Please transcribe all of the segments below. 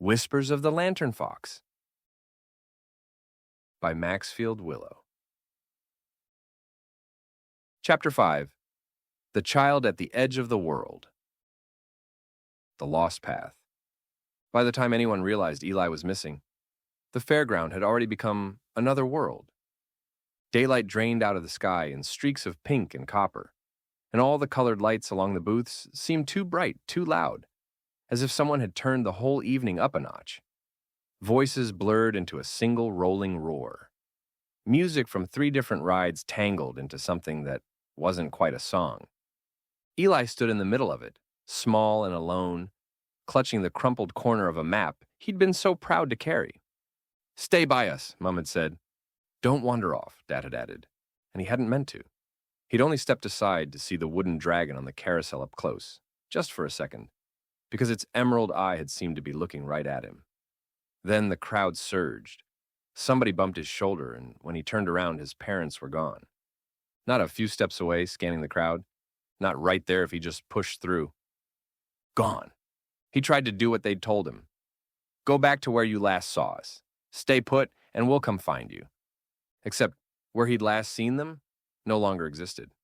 Whispers of the Lantern Fox by Maxfield Willow. Chapter 5. The Child at the Edge of the World. The Lost Path. By the time anyone realized Eli was missing, the fairground had already become another world. Daylight drained out of the sky in streaks of pink and copper, and all the colored lights along the booths seemed too bright, too loud, as if someone had turned the whole evening up a notch. Voices blurred into a single rolling roar. Music from 3 different rides tangled into something that wasn't quite a song. Eli stood in the middle of it, small and alone, clutching the crumpled corner of a map he'd been so proud to carry. "Stay by us," Mom had said. "Don't wander off," Dad had added, and he hadn't meant to. He'd only stepped aside to see the wooden dragon on the carousel up close, just for a second, because its emerald eye had seemed to be looking right at him. Then the crowd surged. Somebody bumped his shoulder, and when he turned around, his parents were gone. Not a few steps away, scanning the crowd. Not right there if he just pushed through. Gone. He tried to do what they'd told him. "Go back to where you last saw us. Stay put, and we'll come find you." Except where he'd last seen them no longer existed.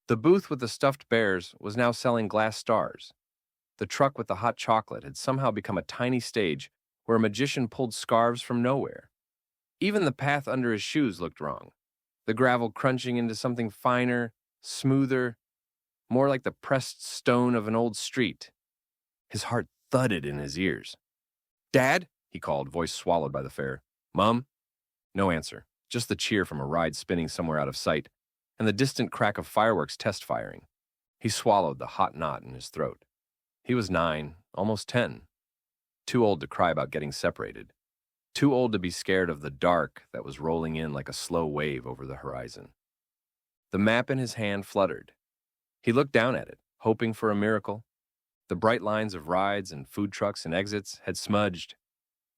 The booth with the stuffed bears was now selling glass stars. The truck with the hot chocolate had somehow become a tiny stage where a magician pulled scarves from nowhere. Even the path under his shoes looked wrong, the gravel crunching into something finer, smoother, more like the pressed stone of an old street. His heart thudded in his ears. "Dad?" he called, voice swallowed by the fair. "Mom?" No answer, just the cheer from a ride spinning somewhere out of sight, and the distant crack of fireworks test firing. He swallowed the hot knot in his throat. He was 9, almost 10. Too old to cry about getting separated. Too old to be scared of the dark that was rolling in like a slow wave over the horizon. The map in his hand fluttered. He looked down at it, hoping for a miracle. The bright lines of rides and food trucks and exits had smudged.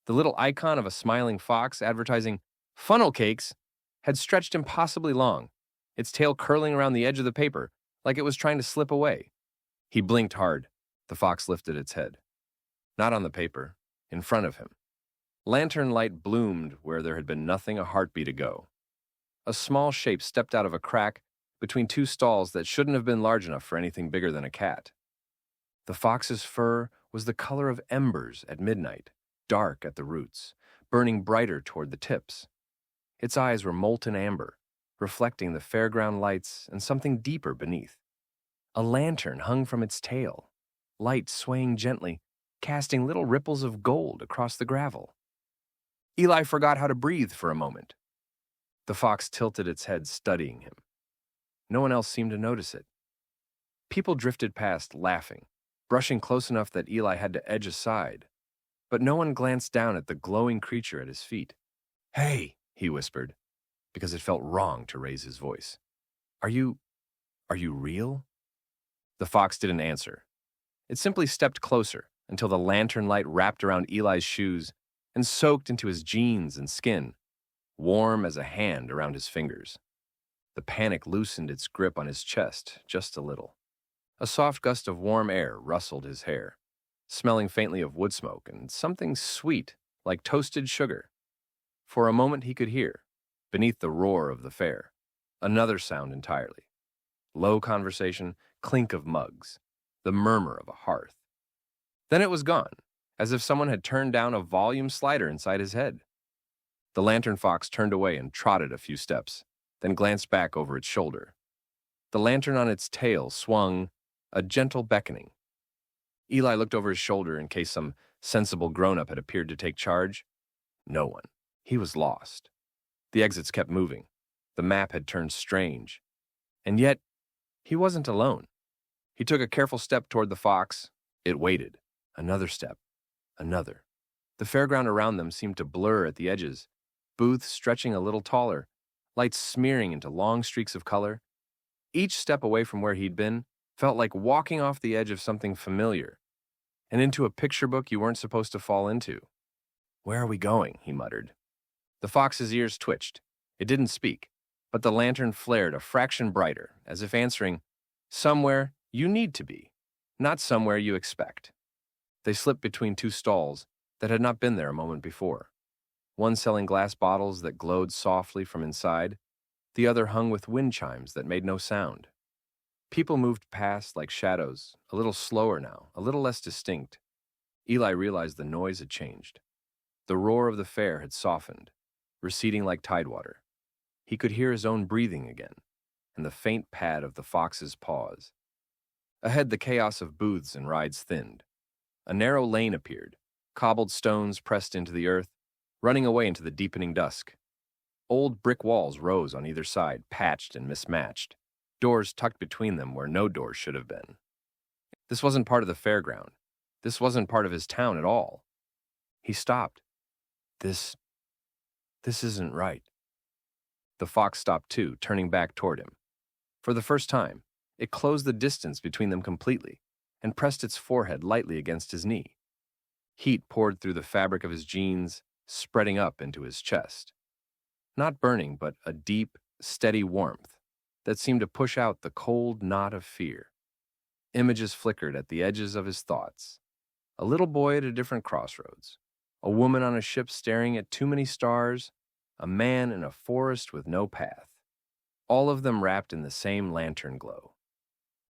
The little icon of a smiling fox advertising funnel cakes had stretched impossibly long, its tail curling around the edge of the paper like it was trying to slip away. He blinked hard. The fox lifted its head. Not on the paper, in front of him. Lantern light bloomed where there had been nothing a heartbeat ago. A small shape stepped out of a crack between 2 stalls that shouldn't have been large enough for anything bigger than a cat. The fox's fur was the color of embers at midnight, dark at the roots, burning brighter toward the tips. Its eyes were molten amber, reflecting the fairground lights and something deeper beneath. A lantern hung from its tail, light swaying gently, casting little ripples of gold across the gravel. Eli forgot how to breathe for a moment. The fox tilted its head, studying him. No one else seemed to notice it. People drifted past, laughing, brushing close enough that Eli had to edge aside, but no one glanced down at the glowing creature at his feet. "Hey," he whispered, because it felt wrong to raise his voice. Are you real?" The fox didn't answer. It simply stepped closer until the lantern light wrapped around Eli's shoes and soaked into his jeans and skin, warm as a hand around his fingers. The panic loosened its grip on his chest just a little. A soft gust of warm air rustled his hair, smelling faintly of wood smoke and something sweet like toasted sugar. For a moment he could hear, beneath the roar of the fair, another sound entirely. Low conversation, clink of mugs, the murmur of a hearth. Then it was gone, as if someone had turned down a volume slider inside his head. The lantern fox turned away and trotted a few steps, then glanced back over its shoulder. The lantern on its tail swung, a gentle beckoning. Eli looked over his shoulder in case some sensible grown-up had appeared to take charge. No one. He was lost. The exits kept moving. The map had turned strange. And yet, he wasn't alone. He took a careful step toward the fox. It waited. Another step. Another. The fairground around them seemed to blur at the edges, booths stretching a little taller, lights smearing into long streaks of color. Each step away from where he'd been felt like walking off the edge of something familiar, and into a picture book you weren't supposed to fall into. "Where are we going?" he muttered. The fox's ears twitched. It didn't speak, but the lantern flared a fraction brighter, as if answering, "Somewhere you need to be, not somewhere you expect." They slipped between 2 stalls, that had not been there a moment before. One selling glass bottles that glowed softly from inside, the other hung with wind chimes that made no sound. People moved past like shadows, a little slower now, a little less distinct. Eli realized the noise had changed. The roar of the fair had softened, receding like tidewater. He could hear his own breathing again, and the faint pad of the fox's paws. Ahead, the chaos of booths and rides thinned. A narrow lane appeared, cobbled stones pressed into the earth, running away into the deepening dusk. Old brick walls rose on either side, patched and mismatched, doors tucked between them where no doors should have been. This wasn't part of the fairground. This wasn't part of his town at all. He stopped. This isn't right. The fox stopped too, turning back toward him. For the first time, it closed the distance between them completely and pressed its forehead lightly against his knee. Heat poured through the fabric of his jeans, spreading up into his chest. Not burning, but a deep, steady warmth that seemed to push out the cold knot of fear. Images flickered at the edges of his thoughts. A little boy at a different crossroads. A woman on a ship staring at too many stars. A man in a forest with no path. All of them wrapped in the same lantern glow.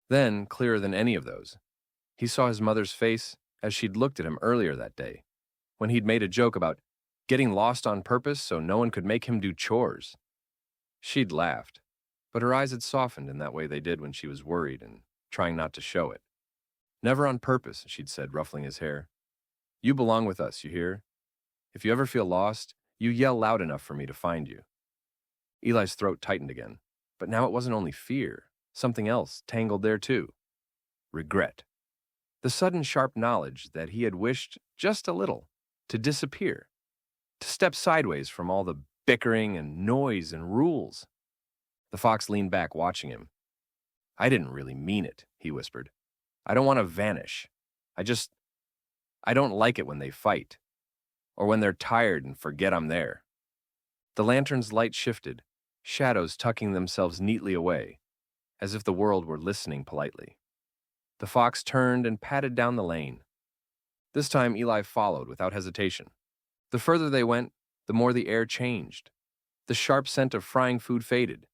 Then, clearer than any of those, he saw his mother's face as she'd looked at him earlier that day, when he'd made a joke about getting lost on purpose so no one could make him do chores. She'd laughed, but her eyes had softened in that way they did when she was worried and trying not to show it. Never on purpose, she'd said, ruffling his hair. You belong with us, you hear? If you ever feel lost, you yell loud enough for me to find you. Eli's throat tightened again, but now it wasn't only fear. Something else tangled there too. Regret. The sudden sharp knowledge that he had wished just a little to disappear, to step sideways from all the bickering and noise and rules. The fox leaned back, watching him. I didn't really mean it, he whispered. I don't want to vanish. I don't like it when they fight, or when they're tired and forget I'm there. The lantern's light shifted, shadows tucking themselves neatly away, as if the world were listening politely. The fox turned and padded down the lane. This time Eli followed without hesitation. The further they went, the more the air changed. The sharp scent of frying food faded,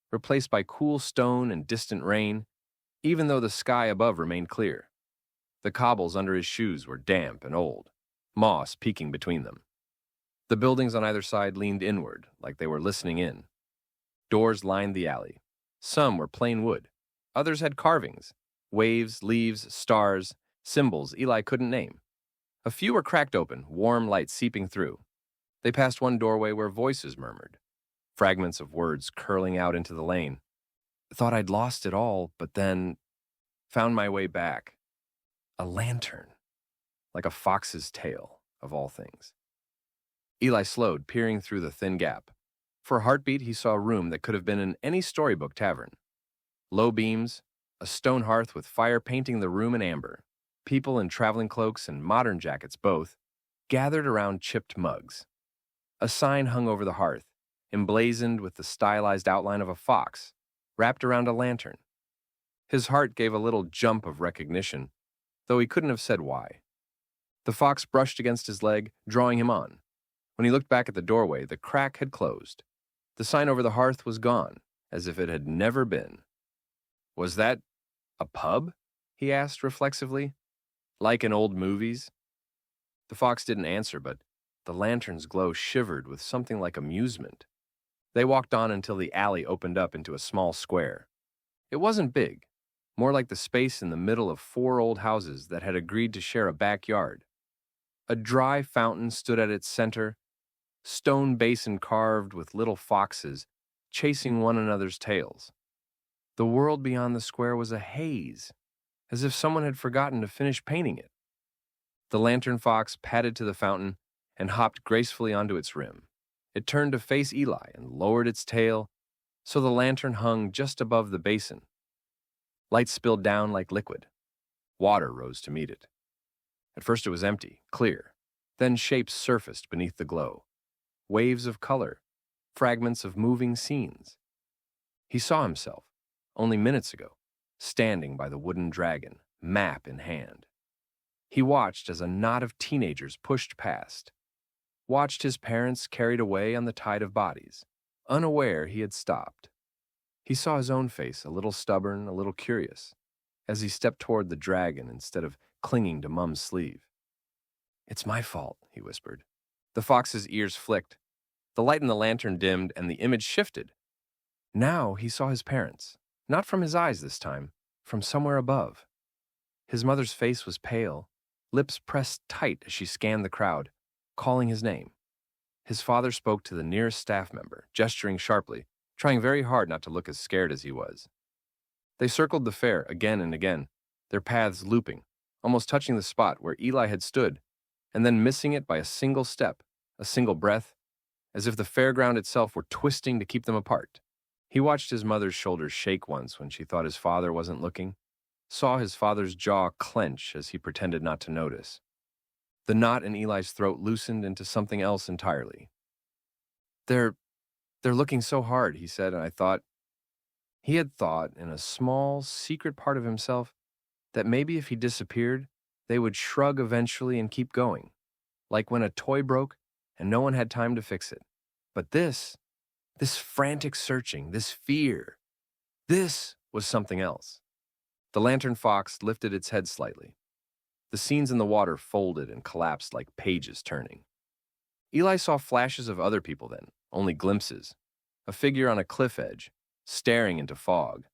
replaced by cool stone and distant rain, even though the sky above remained clear. The cobbles under his shoes were damp and old, moss peeking between them. The buildings on either side leaned inward, like they were listening in. Doors lined the alley. Some were plain wood. Others had carvings, waves, leaves, stars, symbols Eli couldn't name. A few were cracked open, warm light seeping through. They passed one doorway where voices murmured, fragments of words curling out into the lane. Thought I'd lost it all, but then found my way back. A lantern, like a fox's tail, of all things. Eli slowed, peering through the thin gap. For a heartbeat, he saw a room that could have been in any storybook tavern. Low beams, a stone hearth with fire painting the room in amber. People in traveling cloaks and modern jackets both, gathered around chipped mugs. A sign hung over the hearth, emblazoned with the stylized outline of a fox, wrapped around a lantern. His heart gave a little jump of recognition, though he couldn't have said why. The fox brushed against his leg, drawing him on. When he looked back at the doorway, the crack had closed. The sign over the hearth was gone, as if it had never been. Was that a pub? He asked reflexively. Like in old movies? The fox didn't answer, but the lantern's glow shivered with something like amusement. They walked on until the alley opened up into a small square. It wasn't big, more like the space in the middle of 4 old houses that had agreed to share a backyard. A dry fountain stood at its center, stone basin carved with little foxes chasing one another's tails. The world beyond the square was a haze, as if someone had forgotten to finish painting it. The lantern fox padded to the fountain and hopped gracefully onto its rim. It turned to face Eli and lowered its tail, so the lantern hung just above the basin. Light spilled down like liquid. Water rose to meet it. At first it was empty, clear. Then shapes surfaced beneath the glow. Waves of color, fragments of moving scenes. He saw himself, only minutes ago, standing by the wooden dragon, map in hand. He watched as a knot of teenagers pushed past, watched his parents carried away on the tide of bodies, unaware he had stopped. He saw his own face, a little stubborn, a little curious, as he stepped toward the dragon instead of clinging to Mum's sleeve. "It's my fault," he whispered. The fox's ears flicked. The light in the lantern dimmed, and the image shifted. Now he saw his parents, not from his eyes this time, from somewhere above. His mother's face was pale, lips pressed tight as she scanned the crowd, calling his name. His father spoke to the nearest staff member, gesturing sharply, trying very hard not to look as scared as he was. They circled the fair again and again, their paths looping, almost touching the spot where Eli had stood, and then missing it by a single step, a single breath, as if the fairground itself were twisting to keep them apart. He watched his mother's shoulders shake once when she thought his father wasn't looking, saw his father's jaw clench as he pretended not to notice. The knot in Eli's throat loosened into something else entirely. They're looking so hard," he said, and he had thought in a small, secret part of himself that maybe if he disappeared, they would shrug eventually and keep going, like when a toy broke and no one had time to fix it. But this frantic searching, this fear, this was something else. The lantern fox lifted its head slightly. The scenes in the water folded and collapsed like pages turning. Eli saw flashes of other people then, only glimpses. A figure on a cliff edge, staring into fog.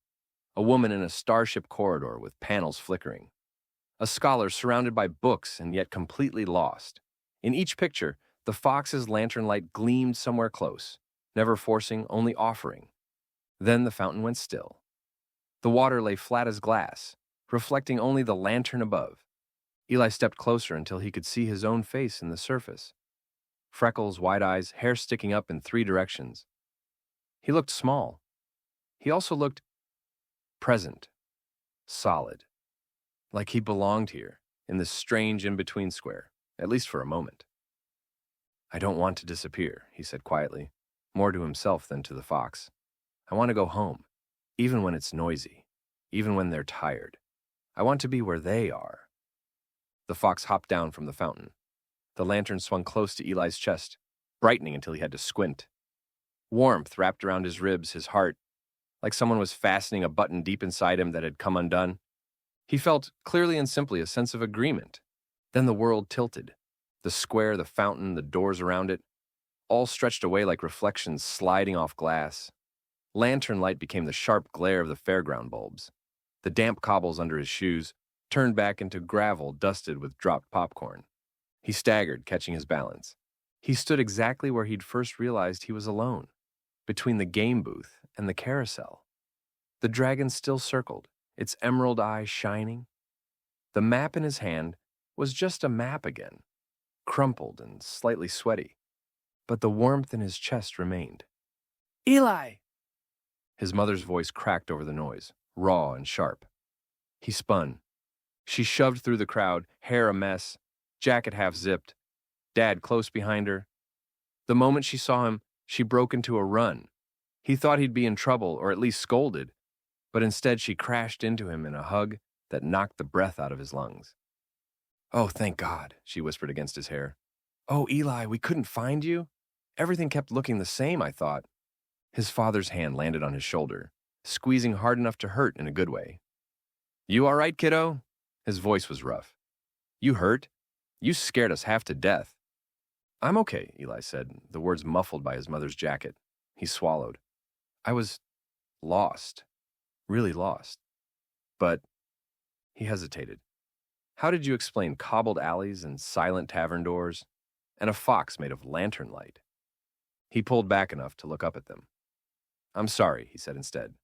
A woman in a starship corridor with panels flickering. A scholar surrounded by books and yet completely lost. In each picture, the fox's lantern light gleamed somewhere close, never forcing, only offering. Then the fountain went still. The water lay flat as glass, reflecting only the lantern above. Eli stepped closer until he could see his own face in the surface. Freckles, wide eyes, hair sticking up in 3 directions. He looked small. He also looked present, solid, like he belonged here, in this strange in-between square, at least for a moment. "I don't want to disappear," he said quietly, more to himself than to the fox. "I want to go home, even when it's noisy, even when they're tired. I want to be where they are." The fox hopped down from the fountain. The lantern swung close to Eli's chest, brightening until he had to squint. Warmth wrapped around his ribs, his heart, like someone was fastening a button deep inside him that had come undone. He felt, clearly and simply, a sense of agreement. Then the world tilted. The square, the fountain, the doors around it, all stretched away like reflections sliding off glass. Lantern light became the sharp glare of the fairground bulbs. The damp cobbles under his shoes turned back into gravel dusted with dropped popcorn. He staggered, catching his balance. He stood exactly where he'd first realized he was alone, between the game booth and the carousel. The dragon still circled, its emerald eye shining. The map in his hand was just a map again, crumpled and slightly sweaty, but the warmth in his chest remained. "Eli!" His mother's voice cracked over the noise, raw and sharp. He spun. She shoved through the crowd, hair a mess, jacket half zipped, Dad close behind her. The moment she saw him, she broke into a run. He thought he'd be in trouble, or at least scolded, but instead she crashed into him in a hug that knocked the breath out of his lungs. "Oh, thank God," she whispered against his hair. "Oh, Eli, we couldn't find you? Everything kept looking the same, I thought." His father's hand landed on his shoulder, squeezing hard enough to hurt in a good way. "You all right, kiddo?" His voice was rough. "You hurt? You scared us half to death." "I'm okay," Eli said, the words muffled by his mother's jacket. He swallowed. "I was lost. Really lost. But..." He hesitated. "How did you explain cobbled alleys and silent tavern doors, and a fox made of lantern light?" He pulled back enough to look up at them. "I'm sorry," he said instead,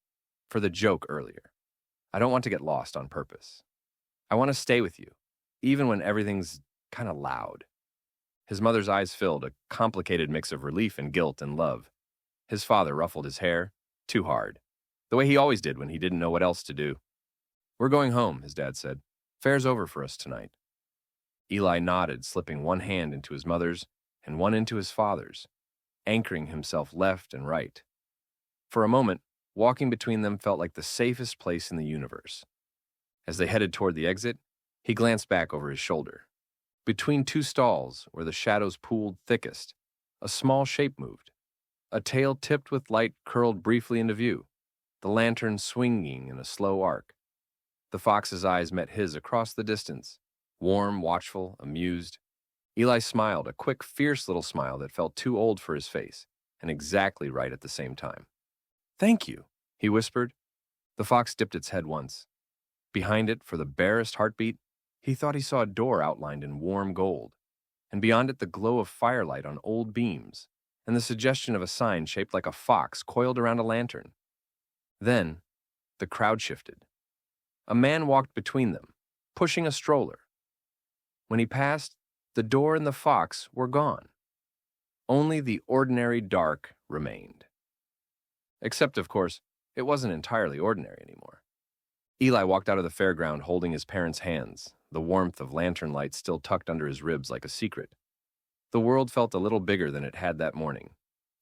"for the joke earlier. I don't want to get lost on purpose. I want to stay with you, even when everything's kind of loud." His mother's eyes filled, a complicated mix of relief and guilt and love. His father ruffled his hair, too hard, the way he always did when he didn't know what else to do. "We're going home," his dad said. "Fair's over for us tonight." Eli nodded, slipping one hand into his mother's and one into his father's, anchoring himself left and right. For a moment, walking between them felt like the safest place in the universe. As they headed toward the exit, He glanced back over his shoulder. Between two stalls, where the shadows pooled thickest, a small shape moved. A tail tipped with light curled briefly into view, the lantern swinging in a slow arc. The fox's eyes met his across the distance, warm, watchful, amused. Eli smiled, a quick, fierce little smile that felt too old for his face, and exactly right at the same time. "Thank you," he whispered. The fox dipped its head once. Behind it, for the barest heartbeat, he thought he saw a door outlined in warm gold, and beyond it the glow of firelight on old beams, and the suggestion of a sign shaped like a fox coiled around a lantern. Then, the crowd shifted. A man walked between them, pushing a stroller. When he passed, the door and the fox were gone. Only the ordinary dark remained. Except, of course, it wasn't entirely ordinary anymore. Eli walked out of the fairground holding his parents' hands, the warmth of lantern light still tucked under his ribs like a secret. The world felt a little bigger than it had that morning.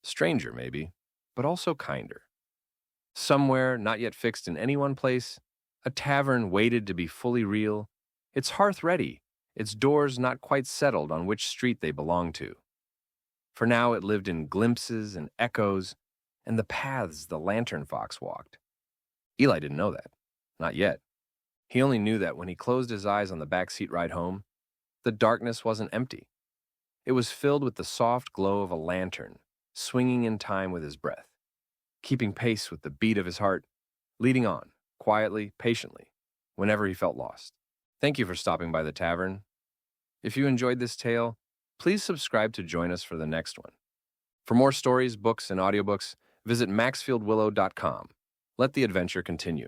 Stranger, maybe, but also kinder. Somewhere, not yet fixed in any one place, a tavern waited to be fully real, its hearth ready, its doors not quite settled on which street they belonged to. For now it lived in glimpses and echoes, and the paths the lantern fox walked. Eli didn't know that. Not yet. He only knew that when he closed his eyes on the backseat ride home, the darkness wasn't empty. It was filled with the soft glow of a lantern, swinging in time with his breath, keeping pace with the beat of his heart, leading on, quietly, patiently, whenever he felt lost. Thank you for stopping by the tavern. If you enjoyed this tale, please subscribe to join us for the next one. For more stories, books, and audiobooks, visit maxfieldwillow.com. Let the adventure continue.